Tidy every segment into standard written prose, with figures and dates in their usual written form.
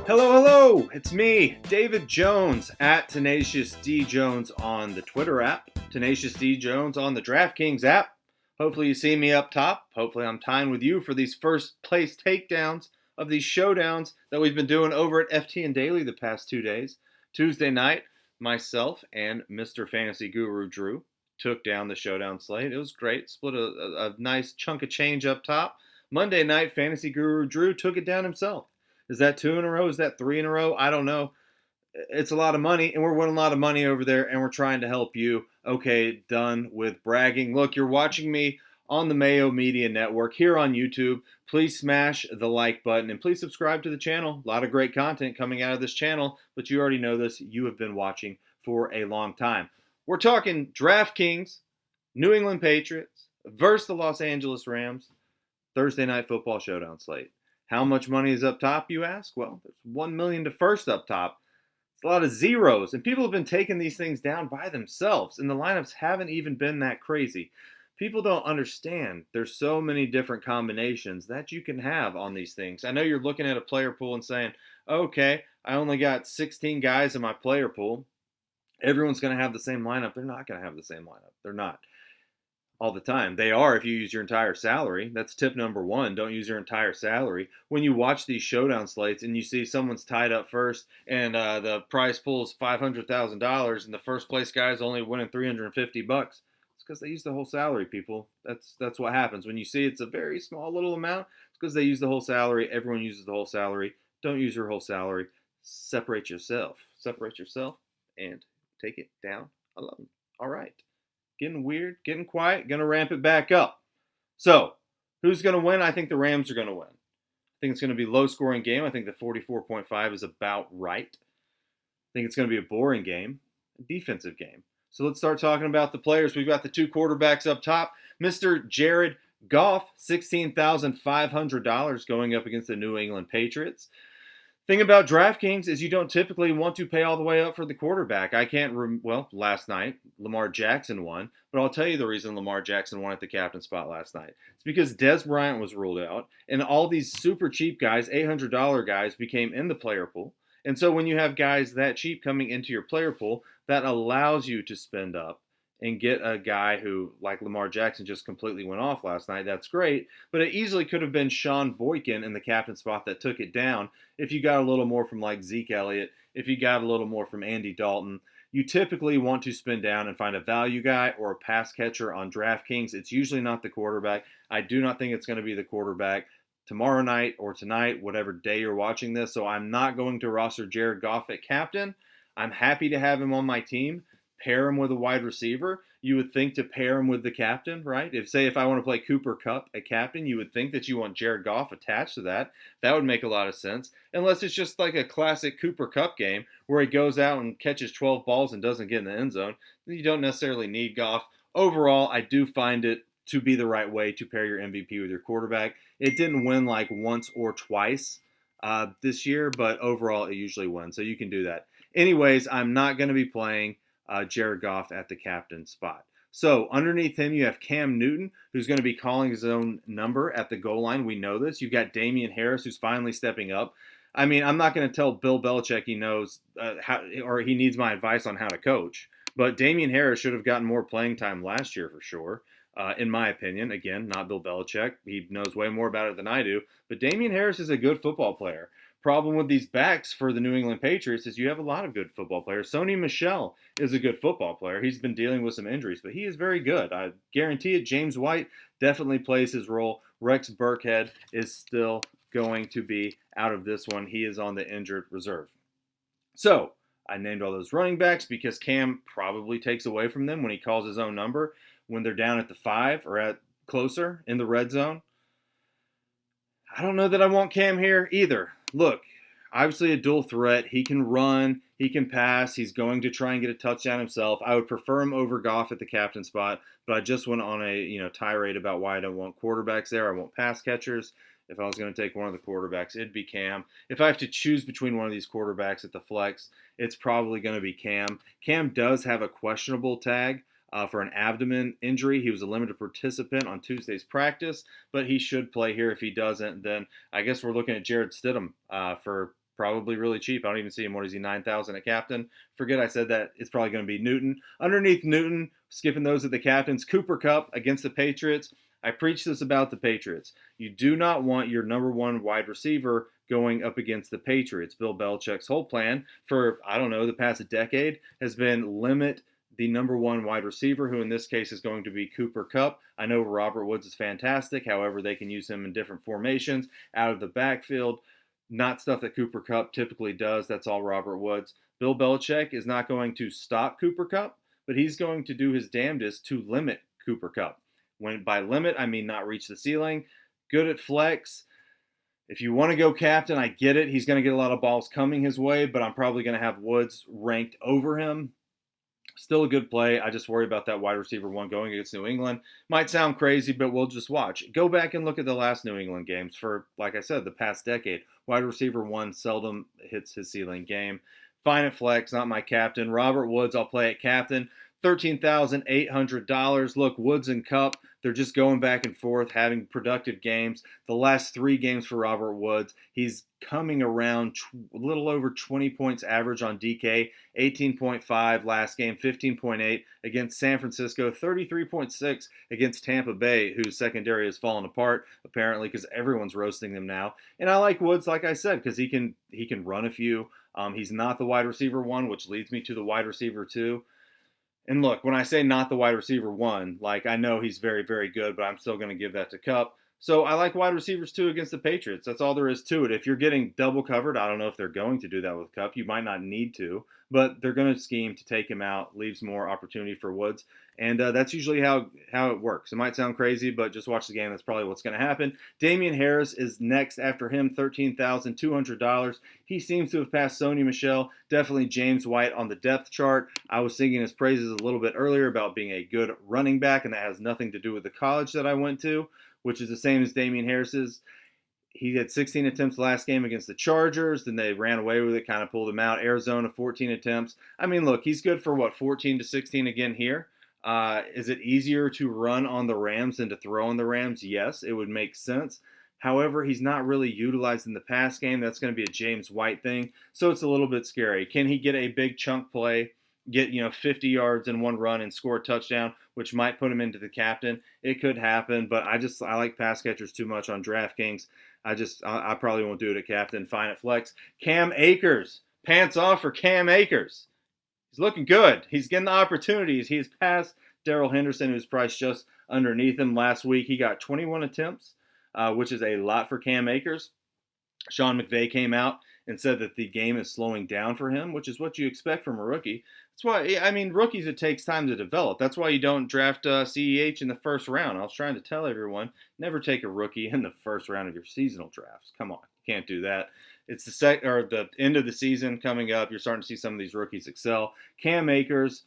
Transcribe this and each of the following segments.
Hello, hello! It's me, David Jones, at Tenacious D Jones on the Twitter app, Tenacious D Jones on the DraftKings app. Hopefully you see me up top. Hopefully I'm tying with you for these first place takedowns of these showdowns that we've been doing over at FTN Daily the past 2 days. Tuesday night, myself and Mr. Fantasy Guru Drew took down the showdown slate. It was great. Split a nice chunk of change up top. Monday night, Fantasy Guru Drew took it down himself. Is that 2 in a row? Is that 3 in a row? I don't know. It's a lot of money, and we're winning a lot of money over there, and we're trying to help you. Okay, done with bragging. Look, you're watching me on the Mayo Media Network here on YouTube. Please smash the like button, and please subscribe to the channel. A lot of great content coming out of this channel, but you already know this. You have been watching for a long time. We're talking DraftKings, New England Patriots versus the Los Angeles Rams, Thursday Night Football Showdown slate. How much money is up top, you ask? Well, there's $1 million to first up top. It's a lot of zeros, and people have been taking these things down by themselves, and the lineups haven't even been that crazy. People don't understand there's so many different combinations that you can have on these things. I know you're looking at a player pool and saying, okay, I only got 16 guys in my player pool. Everyone's going to have the same lineup. They're not going to have the same lineup. They're not. All the time. They are if you use your entire salary. That's tip number one. Don't use your entire salary. When you watch these showdown slates and you see someone's tied up first and the prize pool is $500,000 and the first place guy is only winning $350, it's because they use the whole salary, people. That's what happens. When you see it's a very small little amount, it's because they use the whole salary. Everyone uses the whole salary. Don't use your whole salary. Separate yourself. Separate yourself and take it down alone. All right. Getting weird, getting quiet, going to ramp it back up. So, who's going to win? I think the Rams are going to win. I think it's going to be a low-scoring game. I think the 44.5 is about right. I think it's going to be a boring game, a defensive game. So let's start talking about the players. We've got the two quarterbacks up top. Mr. Jared Goff, $16,500 going up against the New England Patriots. Thing about DraftKings is you don't typically want to pay all the way up for the quarterback. Last night, Lamar Jackson won, but I'll tell you the reason Lamar Jackson won at the captain spot last night. It's because Dez Bryant was ruled out, and all these super cheap guys, $800 guys, became in the player pool. And so when you have guys that cheap coming into your player pool, that allows you to spend up and get a guy who, like Lamar Jackson, just completely went off last night. That's great. But it easily could have been Sean Boykin in the captain spot that took it down if you got a little more from like Zeke Elliott, if you got a little more from Andy Dalton. You typically want to spin down and find a value guy or a pass catcher on DraftKings. It's usually not the quarterback. I do not think it's going to be the quarterback tomorrow night or tonight, whatever day you're watching this. So I'm not going to roster Jared Goff at captain. I'm happy to have him on my team. Pair him with a wide receiver. You would think to pair him with the captain, right? If I want to play Cooper Kupp at captain, you would think that you want Jared Goff attached to that. That would make a lot of sense. Unless it's just like a classic Cooper Kupp game where he goes out and catches 12 balls and doesn't get in the end zone. You don't necessarily need Goff. Overall, I do find it to be the right way to pair your MVP with your quarterback. It didn't win like once or twice this year, but overall it usually wins. So you can do that. Anyways, I'm not going to be playing Jared Goff at the captain spot. So underneath him, you have Cam Newton, who's going to be calling his own number at the goal line. We know this. You've got Damian Harris, who's finally stepping up. I mean, I'm not going to tell Bill Belichick he knows how, or he needs my advice on how to coach. But Damian Harris should have gotten more playing time last year for sure, in my opinion. Again, not Bill Belichick. He knows way more about it than I do. But Damian Harris is a good football player. Problem with these backs for the New England Patriots is you have a lot of good football players. Sony Michel is a good football player. He's been dealing with some injuries, but he is very good. I guarantee it. James White definitely plays his role. Rex Burkhead is still going to be out of this one. He is on the injured reserve. So I named all those running backs because Cam probably takes away from them when he calls his own number when they're down at the 5 or at closer in the red zone. I don't know that I want Cam here either. Look, obviously a dual threat. He can run. He can pass. He's going to try and get a touchdown himself. I would prefer him over Goff at the captain spot, but I just went on a tirade about why I don't want quarterbacks there. I want pass catchers. If I was going to take one of the quarterbacks, it'd be Cam. If I have to choose between one of these quarterbacks at the flex, it's probably going to be Cam. Cam does have a questionable tag for an abdomen injury. He was a limited participant on Tuesday's practice, but he should play here. If he doesn't, then I guess we're looking at Jared Stidham for probably really cheap. I don't even see him. What is he, 9,000 at captain? Forget I said that. It's probably going to be Newton. Underneath Newton, skipping those at the captains, Cooper Kupp against the Patriots. I preach this about the Patriots. You do not want your number one wide receiver going up against the Patriots. Bill Belichick's whole plan for, I don't know, the past decade has been limit the number one wide receiver, who in this case is going to be Cooper Kupp. I know Robert Woods is fantastic. However, they can use him in different formations, out of the backfield. Not stuff that Cooper Kupp typically does. That's all Robert Woods. Bill Belichick is not going to stop Cooper Kupp, but he's going to do his damnedest to limit Cooper Kupp. When by limit, I mean not reach the ceiling. Good at flex. If you want to go captain, I get it. He's going to get a lot of balls coming his way, but I'm probably going to have Woods ranked over him. Still a good play. I just worry about that wide receiver one going against New England. Might sound crazy, but we'll just watch. Go back and look at the last New England games for, like I said, the past decade. Wide receiver one seldom hits his ceiling game. Fine at flex, not my captain. Robert Woods, I'll play at captain. $13,800. Look, Woods and Kupp, they're just going back and forth, having productive games. The last 3 games for Robert Woods, he's coming around a little over 20 points average on DK, 18.5 last game, 15.8 against San Francisco, 33.6 against Tampa Bay, whose secondary has fallen apart, apparently, because everyone's roasting them now. And I like Woods, like I said, because he can run a few. He's not the wide receiver one, which leads me to the wide receiver two. And look, when I say not the wide receiver one, like I know he's very, very good, but I'm still going to give that to Kupp. So I like wide receivers too against the Patriots. That's all there is to it. If you're getting double covered, I don't know if they're going to do that with Kupp. You might not need to, but they're going to scheme to take him out, leaves more opportunity for Woods. And that's usually how it works. It might sound crazy, but just watch the game. That's probably what's going to happen. Damian Harris is next after him, $13,200. He seems to have passed Sony Michel. Definitely James White on the depth chart. I was singing his praises a little bit earlier about being a good running back, and that has nothing to do with the college that I went to, which is the same as Damian Harris's. He had 16 attempts last game against the Chargers. Then they ran away with it, kind of pulled him out. Arizona, 14 attempts. I mean, look, he's good for, 14 to 16 again here. Is it easier to run on the Rams than to throw on the Rams? Yes, it would make sense. However, he's not really utilized in the pass game. That's going to be a James White thing. So it's a little bit scary. Can he get a big chunk play, get 50 yards in one run and score a touchdown, which might put him into the captain? It could happen, but I like pass catchers too much on DraftKings. I probably won't do it at captain. Fine at flex. Cam Akers. Pants off for Cam Akers. He's looking good. He's getting the opportunities. He's passed Darrell Henderson, who's priced just underneath him. Last week, he got 21 attempts, which is a lot for Cam Akers. Sean McVay came out and said that the game is slowing down for him, which is what you expect from a rookie. That's why, rookies, it takes time to develop. That's why you don't draft CEH in the first round. I was trying to tell everyone, never take a rookie in the first round of your seasonal drafts. Come on, you can't do that. It's the end of the season coming up. You're starting to see some of these rookies excel. Cam Akers,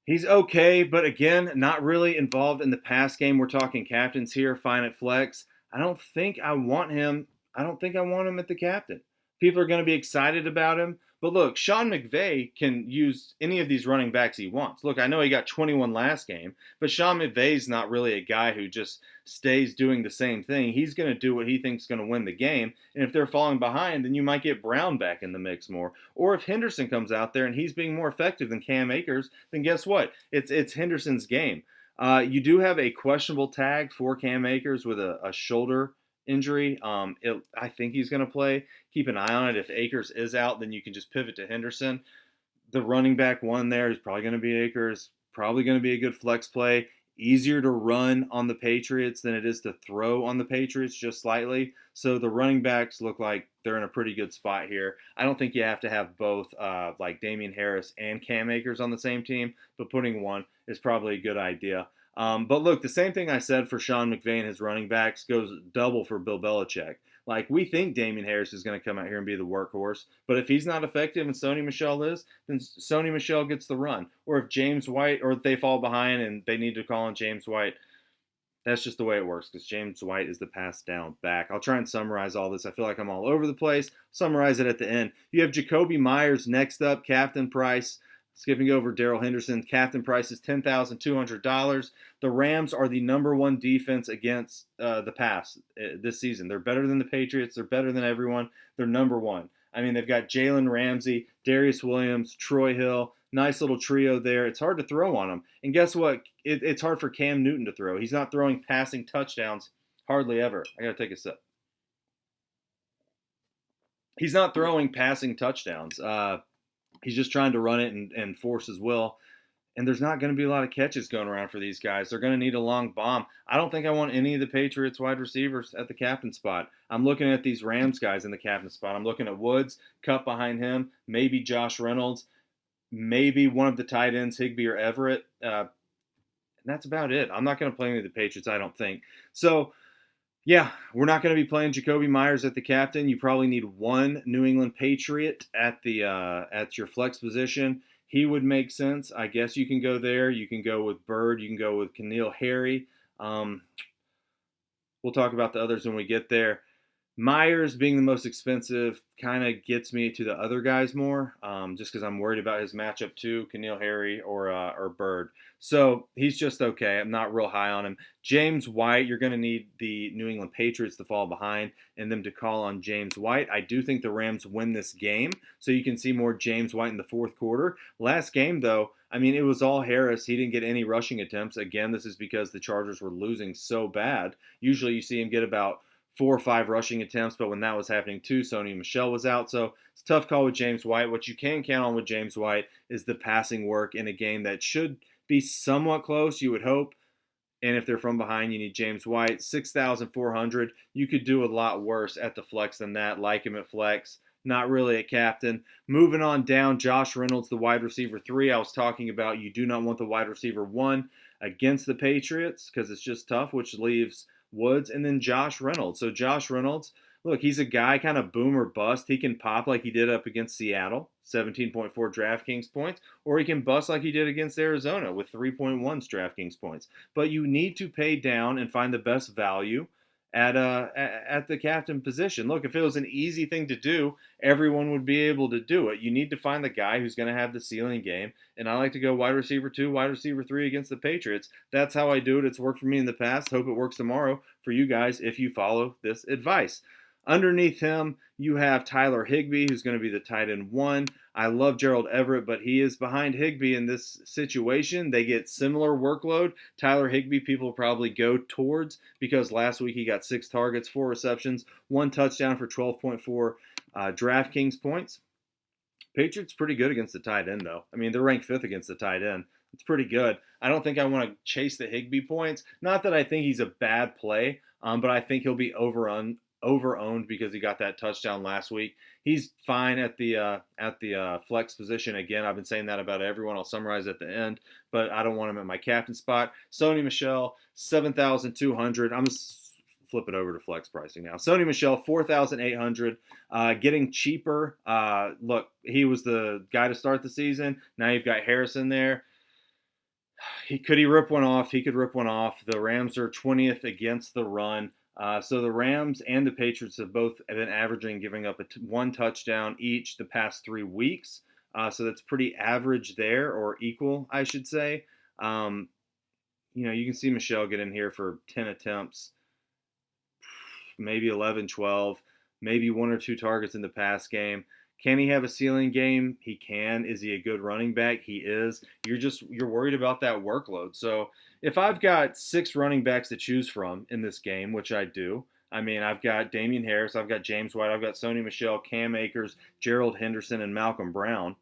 he's okay, but again, not really involved in the pass game. We're talking captains here, fine at flex. I don't think I want him at the captain. People are going to be excited about him. But look, Sean McVay can use any of these running backs he wants. Look, I know he got 21 last game, but Sean McVay's not really a guy who just stays doing the same thing. He's going to do what he thinks is going to win the game. And if they're falling behind, then you might get Brown back in the mix more. Or if Henderson comes out there and he's being more effective than Cam Akers, then guess what? It's Henderson's game. You do have a questionable tag for Cam Akers with a shoulder injury. I think he's going to play. Keep an eye on it. If Akers is out, then you can just pivot to Henderson. The running back one there is probably going to be Akers. Probably going to be a good flex play. Easier to run on the Patriots than it is to throw on the Patriots, just slightly. So the running backs look like they're in a pretty good spot here. I don't think you have to have both like Damian Harris and Cam Akers on the same team, but putting one is probably a good idea. But look, the same thing I said for Sean McVay and his running backs goes double for Bill Belichick. Like, we think Damian Harris is going to come out here and be the workhorse, but if he's not effective and Sony Michel is, then Sony Michel gets the run. Or if James White, or if they fall behind and they need to call on James White, that's just the way it works, because James White is the pass down back. I'll try and summarize all this. I feel like I'm all over the place. Summarize it at the end. You have Jacoby Meyers next up, captain price. Skipping over Darrell Henderson, captain price is $10,200. The Rams are the number one defense against the pass this season. They're better than the Patriots. They're better than everyone. They're number one. I mean, they've got Jalen Ramsey, Darius Williams, Troy Hill. Nice little trio there. It's hard to throw on them. And guess what? It's hard for Cam Newton to throw. He's not throwing passing touchdowns hardly ever. I got to take a sip. He's not throwing passing touchdowns. He's just trying to run it and force his will. And there's not going to be a lot of catches going around for these guys. They're going to need a long bomb. I don't think I want any of the Patriots wide receivers at the captain spot. I'm looking at these Rams guys in the captain spot. I'm looking at Woods, Kupp behind him, maybe Josh Reynolds, maybe one of the tight ends, Higbee or Everett. And that's about it. I'm not going to play any of the Patriots, I don't think. So, yeah, we're not going to be playing Jacoby Meyers at the captain. You probably need one New England Patriot at your flex position. He would make sense. I guess you can go there. You can go with Bird. You can go with N'Keal Harry. We'll talk about the others when we get there. Meyers being the most expensive kind of gets me to the other guys more, just because I'm worried about his matchup too, N'Keal Harry or Bird. So he's just okay. I'm not real high on him. James White, you're going to need the New England Patriots to fall behind and them to call on James White. I do think the Rams win this game, so you can see more James White in the fourth quarter. Last game, though, I mean, it was all Harris. He didn't get any rushing attempts. Again, this is because the Chargers were losing so bad. Usually you see him get about 4 or 5 rushing attempts, but when that was happening too, Sony Michel was out. So it's a tough call with James White. What you can count on with James White is the passing work in a game that should be somewhat close, you would hope. And if they're from behind, you need James White. 6,400. You could do a lot worse at the flex than that. Like him at flex. Not really a captain. Moving on down, Josh Reynolds, the wide receiver 3. I was talking about you do not want the wide receiver 1 against the Patriots because it's just tough, which leaves Woods and then Josh Reynolds. So Josh Reynolds, look, he's a guy kind of boom or bust. He can pop like he did up against Seattle, 17.4 DraftKings points, or he can bust like he did against Arizona with 3.1 DraftKings points. But you need to pay down and find the best value at the captain position. Look, if it was an easy thing to do, everyone would be able to do it. You need to find the guy who's going to have the ceiling game. And I like to go wide receiver 2, wide receiver 3 against the Patriots. That's how I do it. It's worked for me in the past. Hope it works tomorrow for you guys if you follow this advice. Underneath him, you have Tyler Higbee, who's going to be the tight end 1. I love Gerald Everett, but he is behind Higbee in this situation. They get similar workload. Tyler Higbee, people probably go towards because last week he got 6 targets, 4 receptions, 1 touchdown for 12.4 DraftKings points. Patriots pretty good against the tight end, though. I mean, they're ranked 5th against the tight end. It's pretty good. I don't think I want to chase the Higbee points. Not that I think he's a bad play, but I think he'll be overowned because he got that touchdown last week. He's fine at the flex position. Again, I've been saying that about everyone. I'll summarize at the end, but I don't want him at my captain spot. Sony Michel, 7,200. I'm just flip it over to flex pricing now. Sony Michel, 4,800. Getting cheaper. Look, he was the guy to start the season. Now you've got Harrison there. Could he rip one off? He could rip one off. The Rams are 20th against the run. So the Rams and the Patriots have both been averaging giving up 1 touchdown each the past 3 weeks. So that's pretty average there, or equal, I should say. You can see Michel get in here for 10 attempts, maybe 11, 12, maybe 1 or 2 targets in the pass game. Can he have a ceiling game? He can. Is he a good running back? He is. You're worried about that workload. So if I've got 6 running backs to choose from in this game, which I do, I mean, I've got Damian Harris, I've got James White, I've got Sony Michel, Cam Akers, Gerald Henderson, and Malcolm Brown.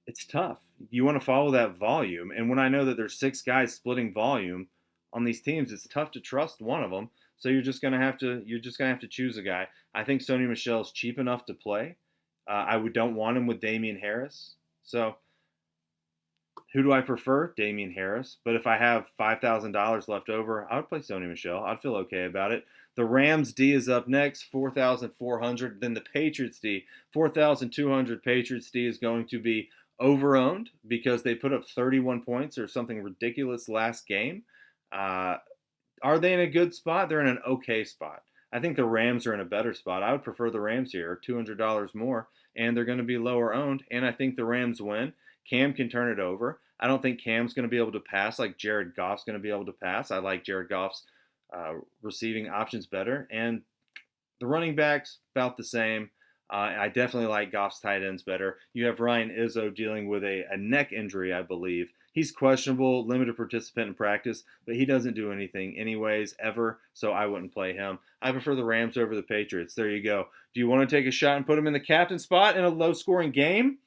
It's tough. You want to follow that volume. And when I know that there's 6 guys splitting volume on these teams, it's tough to trust one of them. So you're just gonna have to choose a guy. I think Sony Michel is cheap enough to play. I don't want him with Damian Harris. So who do I prefer? Damian Harris. But if I have $5,000 left over, I would play Sony Michel. I'd feel okay about it. The Rams D is up next, 4,400. Then the Patriots D, 4,200. Patriots D is going to be overowned because they put up 31 points or something ridiculous last game. Are they in a good spot? They're in an okay spot. I think the Rams are in a better spot. I would prefer the Rams here, $200 more, and they're going to be lower owned. And I think the Rams win. Cam can turn it over. I don't think Cam's going to be able to pass like Jared Goff's going to be able to pass. I like Jared Goff's receiving options better. And the running backs, about the same. I definitely like Goff's tight ends better. You have Ryan Izzo dealing with a neck injury, I believe. He's questionable, limited participant in practice, but he doesn't do anything anyways, ever, so I wouldn't play him. I prefer the Rams over the Patriots. There you go. Do you want to take a shot and put him in the captain spot in a low-scoring game?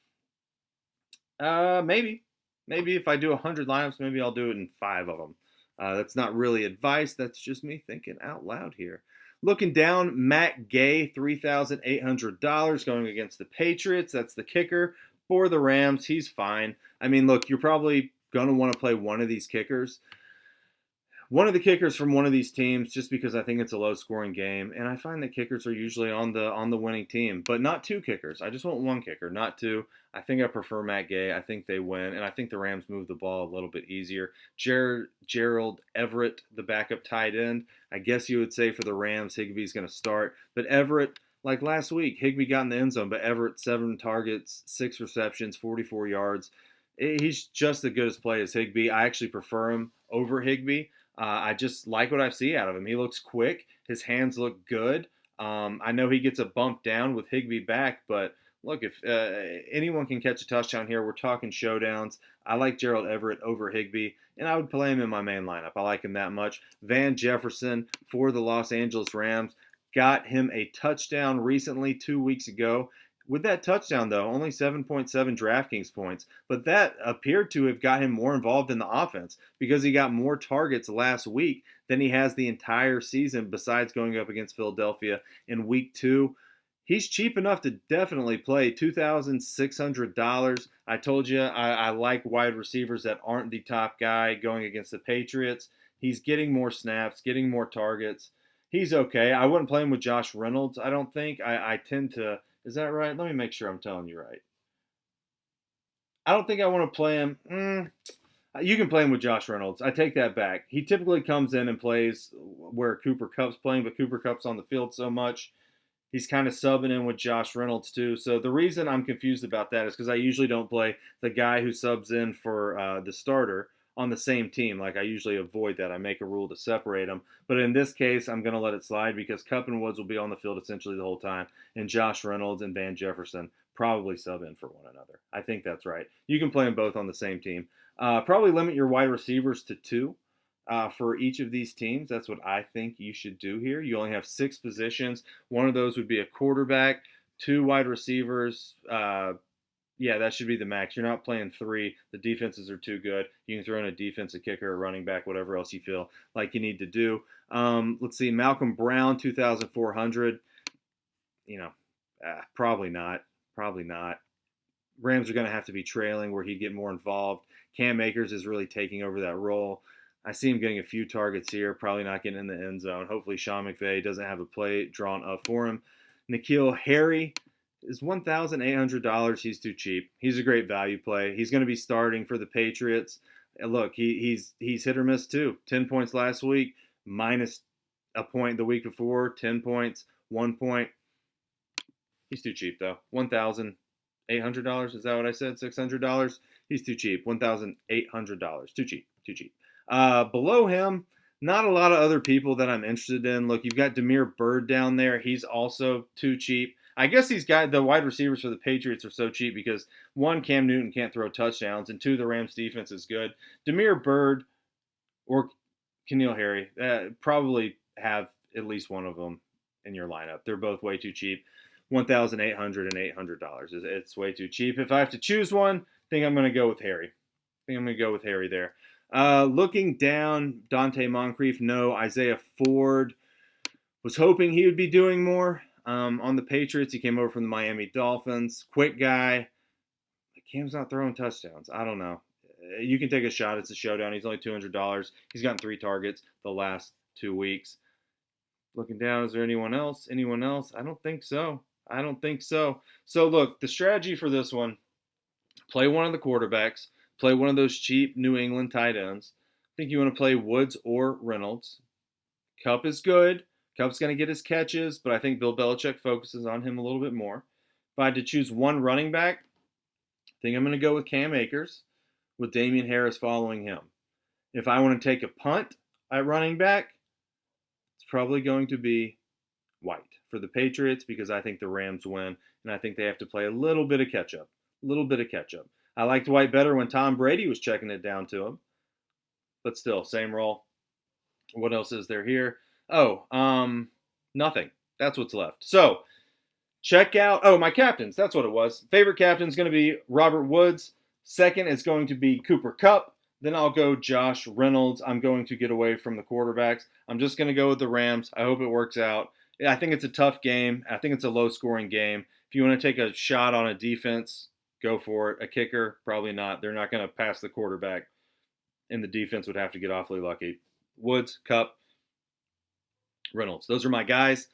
Maybe. Maybe if I do 100 lineups, maybe I'll do it in 5 of them. That's not really advice. That's just me thinking out loud here. Looking down, Matt Gay, $3,800 going against the Patriots. That's the kicker for the Rams. He's fine. I mean, look, you're probably going to want to play one of these kickers. One of the kickers from one of these teams, just because I think it's a low-scoring game, and I find that kickers are usually on the winning team, but not 2 kickers. I just want 1 kicker, not 2. I think I prefer Matt Gay. I think they win, and I think the Rams move the ball a little bit easier. Gerald Everett, the backup tight end. I guess you would say for the Rams, Higbee's going to start, but Everett, like last week, Higbee got in the end zone, but Everett 7 targets, 6 receptions, 44 yards. He's just as good as play as Higbee. I actually prefer him over Higbee. I just like what I see out of him. He looks quick. His hands look good. I know he gets a bump down with Higbee back, but look, if anyone can catch a touchdown here, we're talking showdowns. I like Gerald Everett over Higbee, and I would play him in my main lineup. I like him that much. Van Jefferson for the Los Angeles Rams got him a touchdown recently 2 weeks ago. With that touchdown, though, only 7.7 DraftKings points, but that appeared to have got him more involved in the offense because he got more targets last week than he has the entire season besides going up against Philadelphia in week 2. He's cheap enough to definitely play $2,600. I told you I like wide receivers that aren't the top guy going against the Patriots. He's getting more snaps, getting more targets. He's okay. I wouldn't play him with Josh Reynolds, I don't think. I tend to... Is that right? Let me make sure I'm telling you right. I don't think I want to play him. You can play him with Josh Reynolds. I take that back. He typically comes in and plays where Cooper Kupp's playing, but Cooper Kupp's on the field so much. He's kind of subbing in with Josh Reynolds too. So the reason I'm confused about that is because I usually don't play the guy who subs in for the starter on the same team. Like I usually avoid that. I make a rule to separate them. But in this case, I'm going to let it slide because Kupp and Woods will be on the field essentially the whole time. And Josh Reynolds and Van Jefferson probably sub in for one another. I think that's right. You can play them both on the same team. Probably limit your wide receivers to 2 for each of these teams. That's what I think you should do here. You only have 6 positions. One of those would be a quarterback, 2 wide receivers, yeah, that should be the max. You're not playing 3. The defenses are too good. You can throw in a defensive kicker, a running back, whatever else you feel like you need to do. Let's see, Malcolm Brown, 2,400. Probably not. Probably not. Rams are going to have to be trailing where he'd get more involved. Cam Akers is really taking over that role. I see him getting a few targets here, probably not getting in the end zone. Hopefully Sean McVay doesn't have a play drawn up for him. N'Keal Harry is $1,800. He's too cheap. He's a great value play. He's going to be starting for the Patriots. And look, he's hit or miss too. 10 points last week, minus a point the week before, 10 points, 1 point. He's too cheap though. $1,800. Is that what I said? $600. He's too cheap. $1,800. Too cheap. Too cheap. Below him, not a lot of other people that I'm interested in. Look, you've got Damiere Byrd down there. He's also too cheap. I guess the wide receivers for the Patriots are so cheap because 1, Cam Newton can't throw touchdowns, and 2, the Rams defense is good. Damiere Byrd or N'Keal Harry probably have at least one of them in your lineup. They're both way too cheap. $1,800 and $800. It's way too cheap. If I have to choose one, I think I'm going to go with Harry. There. Looking down, Dante Moncrief, no. Isaiah Ford, was hoping he would be doing more. On the Patriots, he came over from the Miami Dolphins. Quick guy. Cam's not throwing touchdowns. I don't know. You can take a shot. It's a showdown. He's only $200. He's gotten 3 targets the last 2 weeks. Looking down, is there anyone else? I don't think so. So look, the strategy for this one, play one of the quarterbacks. Play one of those cheap New England tight ends. I think you want to play Woods or Reynolds. Kupp is good. Kupp's going to get his catches, but I think Bill Belichick focuses on him a little bit more. If I had to choose one running back, I think I'm going to go with Cam Akers with Damian Harris following him. If I want to take a punt at running back, it's probably going to be White for the Patriots because I think the Rams win, and I think they have to play a little bit of catch up. A little bit of catch up. I liked White better when Tom Brady was checking it down to him, but still, same role. What else is there here? Oh, nothing. That's what's left. So, check out, my captains. That's what it was. Favorite captain is going to be Robert Woods. Second is going to be Cooper Kupp. Then I'll go Josh Reynolds. I'm going to get away from the quarterbacks. I'm just going to go with the Rams. I hope it works out. I think it's a tough game. I think it's a low-scoring game. If you want to take a shot on a defense, go for it. A kicker, probably not. They're not going to pass the quarterback, and the defense would have to get awfully lucky. Woods, Kupp, Reynolds. Those are my guys.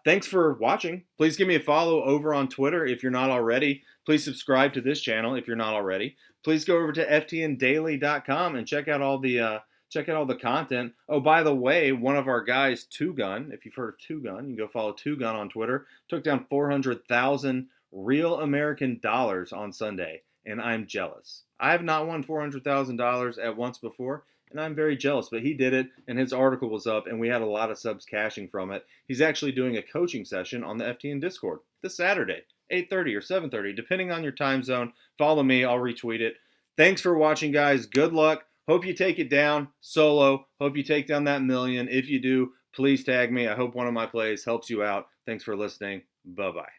Thanks for watching. Please give me a follow over on Twitter if you're not already. Please subscribe to this channel if you're not already. Please go over to ftndaily.com and check out all the content. Oh, by the way, one of our guys, Two Gun, if you've heard of Two Gun, you can go follow Two Gun on Twitter. Took down 400,000 real American dollars on Sunday, and I'm jealous. I have not won $400,000 at once before, and I'm very jealous, but he did it, and his article was up, and we had a lot of subs cashing from it. He's actually doing a coaching session on the FTN Discord this Saturday, 8:30 or 7:30, depending on your time zone. Follow me. I'll retweet it. Thanks for watching, guys. Good luck. Hope you take it down solo. Hope you take down that million. If you do, please tag me. I hope one of my plays helps you out. Thanks for listening. Bye-bye.